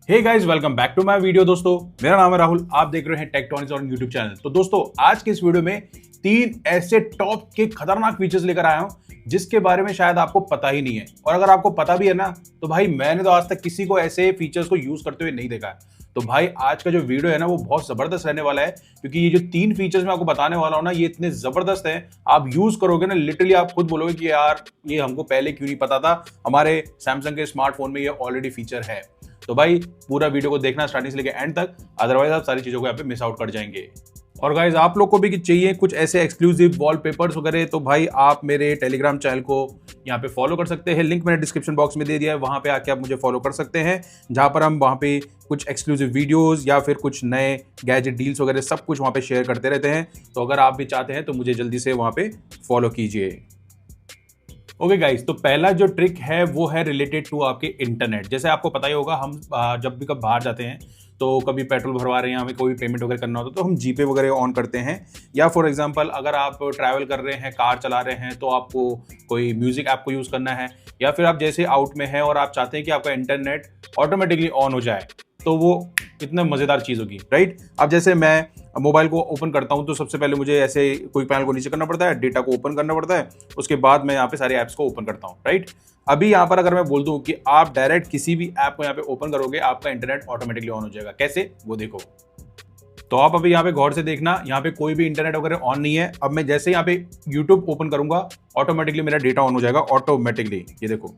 Hey guys, welcome back to my video. दोस्तों, मेरा नाम है राहुल, आप देख रहे हैं टेक्टोनिक्स और यूट्यूब चैनल। तो दोस्तों, आज के इस वीडियो में 3 ऐसे टॉप के खतरनाक फीचर्स लेकर आया हूं जिसके बारे में शायद आपको पता ही नहीं है। और अगर आपको पता भी है ना, तो भाई मैंने तो आज तक किसी को ऐसे फीचर्स को यूज करते हुए नहीं देखा है। तो भाई आज का जो वीडियो है ना, वो बहुत जबरदस्त रहने वाला है, क्योंकि ये जो 3 फीचर्स मैं आपको बताने वाला हूं ना, ये इतने जबरदस्त हैं। आप यूज करोगे ना, लिटरली आप खुद बोलोगे कि यार ये हमको पहले क्यों नहीं पता था, हमारे सैमसंग के स्मार्टफोन में ये ऑलरेडी फीचर है। तो भाई पूरा वीडियो को देखना स्टार्टिंग से लेकर एंड तक, अदरवाइज आप सारी चीजों को यहाँ पे मिस आउट कर जाएंगे। और गाइज, आप लोग को भी चाहिए कुछ ऐसे एक्सक्लूसिव वॉलपेपर्स वगैरह, तो भाई आप मेरे टेलीग्राम चैनल को यहाँ पे फॉलो कर सकते हैं। लिंक मैंने डिस्क्रिप्शन बॉक्स में दे दिया है, वहां पे आके आप मुझे फॉलो कर सकते हैं, जहां पर हम वहां पे कुछ एक्सक्लूसिव वीडियोस या फिर कुछ नए गैजेट डील्स वगैरह सब कुछ वहां पे शेयर करते रहते हैं। तो अगर आप भी चाहते हैं तो मुझे जल्दी से वहां पे फॉलो कीजिए। ओके गाइस, तो पहला जो ट्रिक है वो है रिलेटेड टू आपके इंटरनेट। जैसे आपको पता ही होगा, हम जब भी कब बाहर जाते हैं तो कभी पेट्रोल भरवा रहे हैं, हमें कोई पेमेंट वगैरह करना होता है तो हम जीपे वगैरह ऑन करते हैं। या फॉर एग्जांपल अगर आप ट्रैवल कर रहे हैं, कार चला रहे हैं, तो आपको कोई म्यूजिक ऐप को यूज़ करना है, या फिर आप जैसे आउट में हैं और आप चाहते हैं कि आपका इंटरनेट ऑटोमेटिकली ऑन हो जाए, तो वो कितना मज़ेदार चीज़ होगी, राइट। अब जैसे मैं मोबाइल को ओपन करता हूं तो सबसे पहले मुझे ऐसे कोई पैनल को नीचे करना पड़ता है, डेटा को ओपन करना पड़ता है, उसके बाद मैं यहाँ पे सारे ऐप्स को ओपन करता हूं, राइट। अभी यहाँ पर अगर मैं बोल दूं कि आप डायरेक्ट किसी भी ऐप को यहाँ पे ओपन करोगे, आपका इंटरनेट ऑटोमेटिकली ऑन हो जाएगा। कैसे, वो देखो। तो आप अभी यहाँ पे गौर से देखना, यहाँ पे कोई भी इंटरनेट वगैरह ऑन नहीं है। अब मैं जैसे यहाँ पे यूट्यूब ओपन करूंगा, ऑटोमेटिकली मेरा डेटा ऑन हो जाएगा, ऑटोमेटिकली। ये देखो,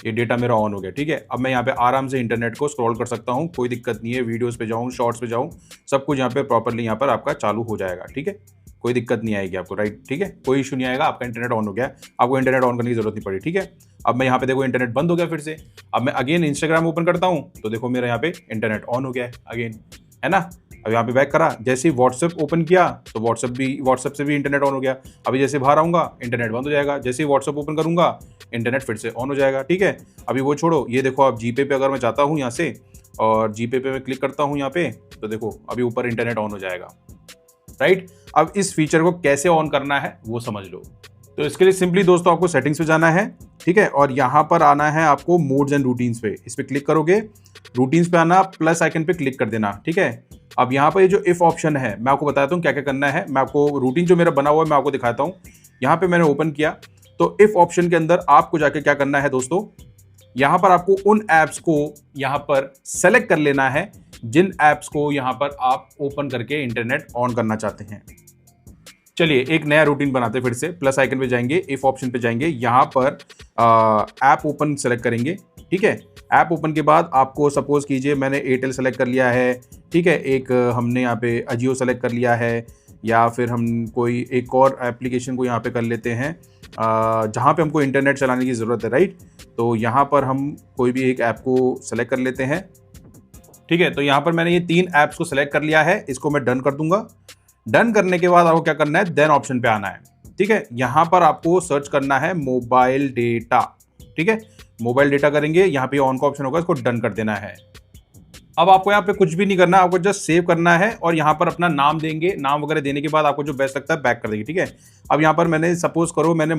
ये डेटा मेरा ऑन हो गया, ठीक है। अब मैं यहाँ पे आराम से इंटरनेट को स्क्रॉल कर सकता हूँ, कोई दिक्कत नहीं है। वीडियोस पे जाऊँ, शॉर्ट्स पे जाऊँ, सब कुछ यहाँ पे प्रॉपर्ली यहाँ पर आपका चालू हो जाएगा, ठीक है। कोई दिक्कत नहीं आएगी आपको, राइट, ठीक है। कोई इशू नहीं आएगा, आपका इंटरनेट ऑन हो गया, आपको इंटरनेट ऑन करने की जरूरत नहीं पड़ी, ठीक है। अब मैं यहाँ पे देखो, इंटरनेट बंद हो गया फिर से। अब मैं अगेन इंस्टाग्राम ओपन करता हूँ तो देखो मेरा यहाँ पे इंटरनेट ऑन हो गया है अगेन, है ना। अब यहाँ पे बैक करा, जैसे ही व्हाट्सएप ओपन किया तो व्हाट्सएप से भी इंटरनेट ऑन हो गया। अभी जैसे बाहर आऊँगा, इंटरनेट बंद हो जाएगा। जैसे ही व्हाट्सएप ओपन करूँगा, इंटरनेट फिर से ऑन हो जाएगा, ठीक है। अभी वो छोड़ो, ये देखो, आप जीपे पे अगर मैं जाता हूँ यहाँ से और जीपे पे मैं क्लिक करता हूँ यहाँ पे, तो देखो अभी ऊपर इंटरनेट ऑन हो जाएगा, राइट। अब इस फीचर को कैसे ऑन करना है वो समझ लो। तो इसके लिए सिंपली दोस्तों आपको सेटिंग्स पे जाना है, ठीक है, और यहाँ पर आना है आपको मोड्स एंड रूटीन्स पे। इस पे क्लिक करोगे, रूटीन्स पे आना, प्लस आइकन पे क्लिक कर देना, ठीक है। अब यहाँ पर ये जो इफ ऑप्शन है, मैं आपको बताता हूँ क्या क्या करना है। मैं आपको रूटीन जो मेरा बना हुआ है मैं आपको दिखाता हूँ। यहाँ पे मैंने ओपन किया, तो इफ ऑप्शन के अंदर आपको जाके क्या करना है दोस्तों, यहां पर आपको उन एप्स को यहां पर सेलेक्ट कर लेना है जिन एप्स को यहां पर आप ओपन करके इंटरनेट ऑन करना चाहते हैं। चलिए एक नया रूटीन बनाते हैं। फिर से प्लस आइकन पे जाएंगे, इफ ऑप्शन पे जाएंगे, यहां पर ऐप ओपन सेलेक्ट करेंगे, ठीक है। ऐप ओपन के बाद आपको सपोज कीजिए मैंने एयरटेल सेलेक्ट कर लिया है, ठीक है। एक हमने यहाँ पे अजियो सेलेक्ट कर लिया है, या फिर हम कोई एक और एप्लीकेशन को यहाँ पे कर लेते हैं जहाँ पे हमको इंटरनेट चलाने की ज़रूरत है, राइट। तो यहाँ पर हम कोई भी एक ऐप को सेलेक्ट कर लेते हैं, ठीक है। तो यहाँ पर मैंने ये 3 ऐप्स को सेलेक्ट कर लिया है, इसको मैं डन कर दूंगा। डन करने के बाद आपको क्या करना है, देन ऑप्शन पे आना है, ठीक है। यहाँ पर आपको सर्च करना है मोबाइल डेटा, ठीक है। मोबाइल डेटा करेंगे, यहाँ पे ऑन का ऑप्शन होगा, इसको डन कर देना है। अब आपको यहाँ पे कुछ भी नहीं करना, आपको जस्ट सेव करना है और यहाँ पर अपना नाम देंगे। नाम वगैरह देने के बाद आपको जो बेस्ट लगता है बैक कर देंगे, ठीक है। अब यहाँ पर मैंने सपोज करो मैंने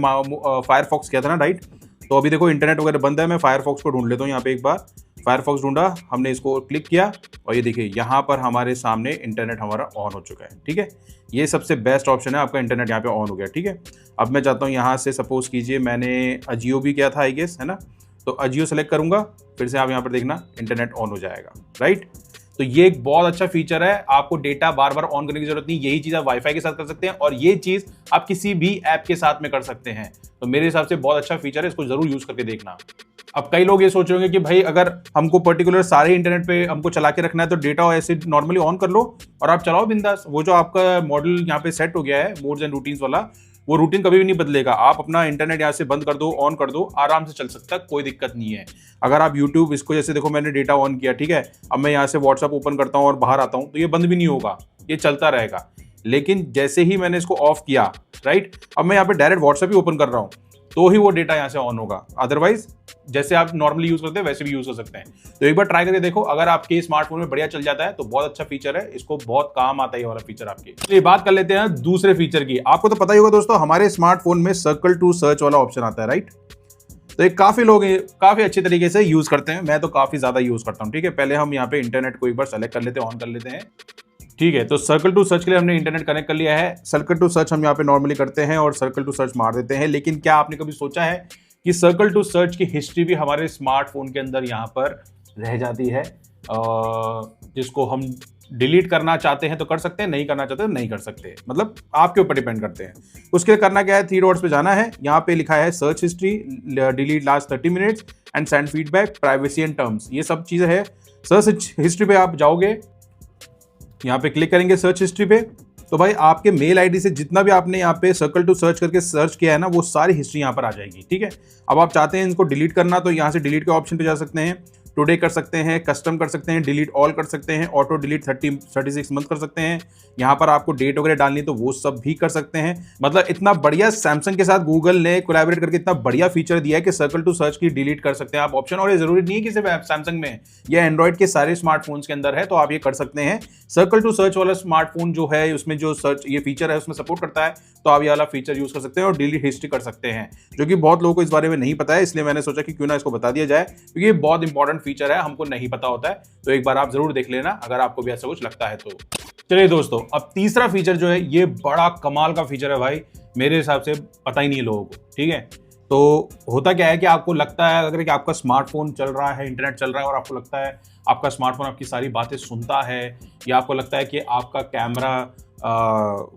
फायरफॉक्स किया था ना, राइट। तो अभी देखो इंटरनेट वगैरह बंद है, मैं फायरफॉक्स को ढूंढ लेता हूँ। यहाँ पे एक बार फायरफॉक्स ढूंढा, हमने इसको क्लिक किया और ये देखिए यहाँ पर हमारे सामने इंटरनेट हमारा ऑन हो चुका है, ठीक है। ये सबसे बेस्ट ऑप्शन है, आपका इंटरनेट यहाँ पे ऑन हो गया, ठीक है। अब मैं चाहता हूँ यहाँ से सपोज कीजिए मैंने अजियो भी किया था, आई गेस, है ना। तो अजियो सेलेक्ट करूंगा, फिर से आप यहाँ पर देखना इंटरनेट ऑन हो जाएगा, राइट। तो ये एक बहुत अच्छा फीचर है, आपको डेटा बार बार ऑन करने की जरूरत नहीं। यही चीज आप वाईफाई के साथ कर सकते हैं और ये चीज आप किसी भी ऐप के साथ में कर सकते हैं। तो मेरे हिसाब से बहुत अच्छा फीचर है, इसको जरूर यूज करके देखना। अब कई लोग ये सोच रहे होंगे कि भाई अगर हमको पर्टिकुलर सारे इंटरनेट पे हमको चला के रखना है तो डेटा ऐसे नॉर्मली ऑन कर लो और आप चलाओ बिंदास। वो जो आपका मॉडल यहाँ पे सेट हो गया है मोड्स एंड रूटीन्स वाला, वो रूटीन कभी भी नहीं बदलेगा। आप अपना इंटरनेट यहाँ से बंद कर दो, ऑन कर दो, आराम से चल सकता है, कोई दिक्कत नहीं है। अगर आप यूट्यूब, इसको जैसे देखो मैंने डेटा ऑन किया, ठीक है। अब मैं यहाँ से व्हाट्सएप ओपन करता हूँ और बाहर आता हूँ तो ये बंद भी नहीं होगा, ये चलता रहेगा। लेकिन जैसे ही मैंने इसको ऑफ किया, राइट, अब मैं यहाँ पे डायरेक्ट व्हाट्सएप ही ओपन कर रहा हूँ तो ही वो डेटा यहाँ से ऑन होगा। अदरवाइज जैसे आप नॉर्मली यूज करते हैं वैसे भी यूज कर सकते हैं। तो एक बार ट्राई करके देखो, अगर आपके स्मार्टफोन में बढ़िया चल जाता है तो बहुत अच्छा फीचर है, इसको बहुत काम आता है ये वाला फीचर आपके। तो ये बात कर लेते हैं दूसरे फीचर की। आपको तो पता ही होगा दोस्तों, हमारे स्मार्टफोन में सर्कल टू सर्च वाला ऑप्शन आता है, राइट। तो ये काफी लोग काफी अच्छे तरीके से यूज करते हैं, मैं तो काफी ज्यादा यूज करता हूँ। ठीक है, पहले हम यहाँ पे इंटरनेट को एक बार सेलेक्ट कर लेते हैं, ऑन कर लेते हैं। ठीक है, तो सर्कल टू सर्च के लिए हमने इंटरनेट कनेक्ट कर लिया है। सर्कल टू सर्च हम यहाँ पे नॉर्मली करते हैं और सर्कल टू सर्च मार देते हैं। लेकिन क्या आपने कभी सोचा है कि सर्कल टू सर्च की हिस्ट्री भी हमारे स्मार्टफोन के अंदर यहाँ पर रह जाती है, जिसको हम डिलीट करना चाहते हैं तो कर सकते हैं, नहीं करना चाहते तो नहीं कर सकते, मतलब आपके ऊपर डिपेंड करते हैं। उसके लिए करना क्या है, 3 डॉट्स पे जाना है, यहाँ पे लिखा है search history, delete last 30 minutes and send feedback, privacy and terms, ये सब चीजें है। सर्च हिस्ट्री पे आप जाओगे, यहाँ पे क्लिक करेंगे सर्च हिस्ट्री पे, तो भाई आपके मेल आईडी से जितना भी आपने यहाँ पे सर्कल टू सर्च करके सर्च किया है ना, वो सारी हिस्ट्री यहाँ पर आ जाएगी। ठीक है, अब आप चाहते हैं इनको डिलीट करना तो यहाँ से डिलीट के ऑप्शन पे जा सकते हैं, टुडे कर सकते हैं, कस्टम कर सकते हैं, डिलीट ऑल कर सकते हैं, ऑटो डिलीट 36 मंथ कर सकते हैं। यहाँ पर आपको डेट वगैरह डालनी तो वो सब भी कर सकते हैं। मतलब इतना बढ़िया सैमसंग के साथ गूगल ने कोलैबोरेट करके इतना बढ़िया फीचर दिया है कि सर्कल टू सर्च की डिलीट कर सकते हैं आप ऑप्शन। और ये जरूरी नहीं है कि सिर्फ सैमसंग में, यह एंड्रॉइड के सारे स्मार्टफोन्स के अंदर है, तो आप ये कर सकते हैं। सर्कल टू सर्च वाला स्मार्टफोन जो है उसमें जो सर्च ये फीचर है उसमें सपोर्ट करता है, तो आप ये वाला फीचर यूज कर सकते हैं और डिलीट हिस्ट्री कर सकते हैं, जो कि बहुत लोगों को इस बारे में नहीं पता है। इसलिए मैंने सोचा कि क्यों ना इसको बता दिया जाए, क्योंकि ये बहुत इंपॉर्टेंट फीचर है, हमको नहीं पता होता है। तो एक बार आप जरूर देख लेना अगर आपको भी ऐसा कुछ लगता है तो। चलिए दोस्तों, अब तीसरा फीचर जो है ये बड़ा कमाल का फीचर है भाई, मेरे हिसाब से पता ही नहीं है लोगों को। ठीक है, तो होता क्या है कि आपको लगता है अगर कि आपका स्मार्टफोन चल रहा है, इंटरनेट चल रहा है और आपको लगता है आपका स्मार्टफोन आपकी सारी बातें सुनता है, या आपको लगता है कि आपका कैमरा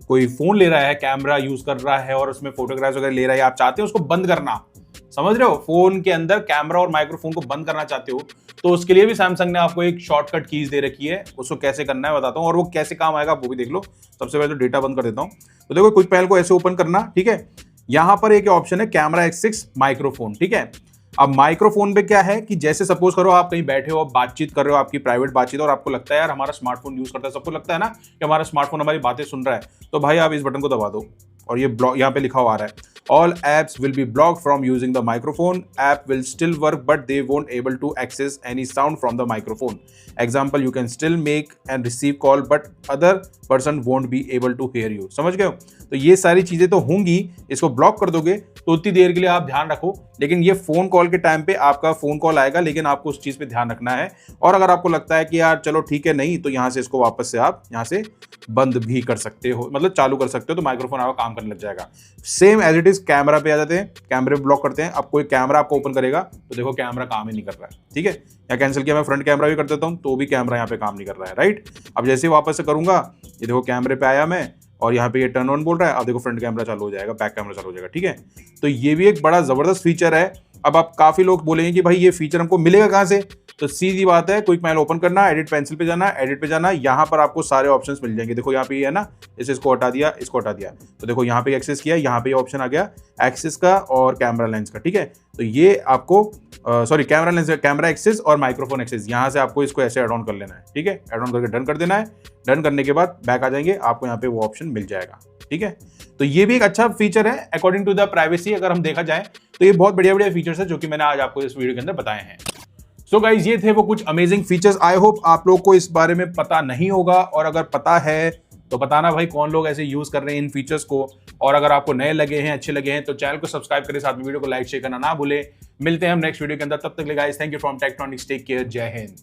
कोई फोन ले रहा है, कैमरा यूज कर रहा है और उसमें फोटोग्राफ्स वगैरह ले रहा है, आप चाहते हो उसको बंद करना, समझ रहे हो, फोन के अंदर कैमरा और माइक्रोफोन को बंद करना चाहते हो, तो उसके लिए भी सैमसंग ने आपको एक शॉर्टकट कीज दे रखी है। उसको कैसे करना है बताता हूँ और वो कैसे काम आएगा वो भी देख लो। सबसे पहले तो डेटा बंद कर देता हूँ। तो देखो कुछ पहले को ऐसे ओपन करना। ठीक है, यहां पर एक ऑप्शन है कैमरा X6 माइक्रोफोन। ठीक है, अब माइक्रोफोन पे क्या है कि जैसे सपोज करो आप कहीं बैठे हो, बातचीत कर रहे हो, आपकी प्राइवेट बातचीत, और आपको लगता है यार हमारा स्मार्टफोन यूज करता है, सबको लगता है ना कि हमारा स्मार्टफोन हमारी बातें सुन रहा है, तो भाई आप इस बटन को दबा दो और ये ब्लॉक यहाँ पे लिखा हुआ आ रहा है, all apps will be blocked from using the microphone. App will still work but they won't able to access any sound from the microphone. Example, you can still make and receive call but other person won't be able to hear you. समझ गए हो? तो ये सारी चीजें तो होंगी, इसको ब्लॉक कर दोगे तो उतनी देर के लिए आप ध्यान रखो, लेकिन ये फोन कॉल के टाइम पे आपका फोन कॉल आएगा, लेकिन आपको उस चीज पे ध्यान रखना है। और अगर आपको लगता है कि यार चलो ठीक है नहीं, तो यहाँ से इसको वापस से आप यहाँ से बंद भी कर सकते हो, मतलब चालू कर सकते हो, तो माइक्रोफोन आपका काम करने लग जाएगा। Same as it is camera पे आ जाते हैं, कैमरे ब्लॉक करते हैं। अब कोई कैमरा आपको ओपन करेगा तो देखो कैमरा काम ही नहीं कर रहा है। ठीक है, या कैंसिल किया, मैं फ्रंट कैमरा भी कर देता हूं तो भी कैमरा यहाँ पे काम नहीं कर रहा है। राइट, अब जैसे ही वापस से करूंगा, ये देखो कैमरे पे आया मैं और यहाँ पे ये टर्न ऑन बोल रहा है, अब देखो फ्रंट कैमरा चालू हो जाएगा, बैक कैमरा चालू हो जाएगा। ठीक है, तो ये भी एक बड़ा जबरदस्त फीचर है। अब आप काफी लोग बोलेंगे कि भाई ये फीचर हमको मिलेगा कहां से, तो सीधी बात है, क्विक मैल ओपन करना, एडिट पेंसिल पे जाना, एडिट पे जाना, यहाँ पर आपको सारे ऑप्शंस मिल जाएंगे। देखो यहाँ पे है ना, इसको हटा दिया, इसको हटा दिया, तो देखो यहाँ पे एक्सेस किया, यहाँ पे ऑप्शन आ गया एक्सेस का और कैमरा लेंस का। ठीक है, तो ये आपको sorry camera lens, camera access और माइक्रोफोन एक्सेस, यहाँ से आपको इसको ऐसे एड ऑन कर लेना है। ठीक है, एड ऑन करके डन कर देना है। डन करने के बाद बैक आ जाएंगे, आपको यहाँ पे वो ऑप्शन मिल जाएगा। ठीक है, तो ये भी एक अच्छा फीचर है अकॉर्डिंग टू द प्राइवेसी। अगर हम देखा जाए तो ये बहुत बढ़िया बढ़िया फीचर्स है जो कि मैंने आज आपको इस वीडियो के अंदर बताए हैं। सो गाइज, ये थे वो कुछ अमेजिंग फीचर्स। आई होप आप लोग को इस बारे में पता नहीं होगा, और अगर पता है तो बताना भाई कौन लोग ऐसे यूज कर रहे हैं इन फीचर्स को। और अगर आपको नए लगे हैं, अच्छे लगे हैं, तो चैनल को सब्सक्राइब करें, साथ में वीडियो को लाइक शेयर करना ना भूले। मिलते हैं हम नेक्स्ट वीडियो के अंदर, तब तक के लिए guys thank you from Tektronix, take care, जय हिंद।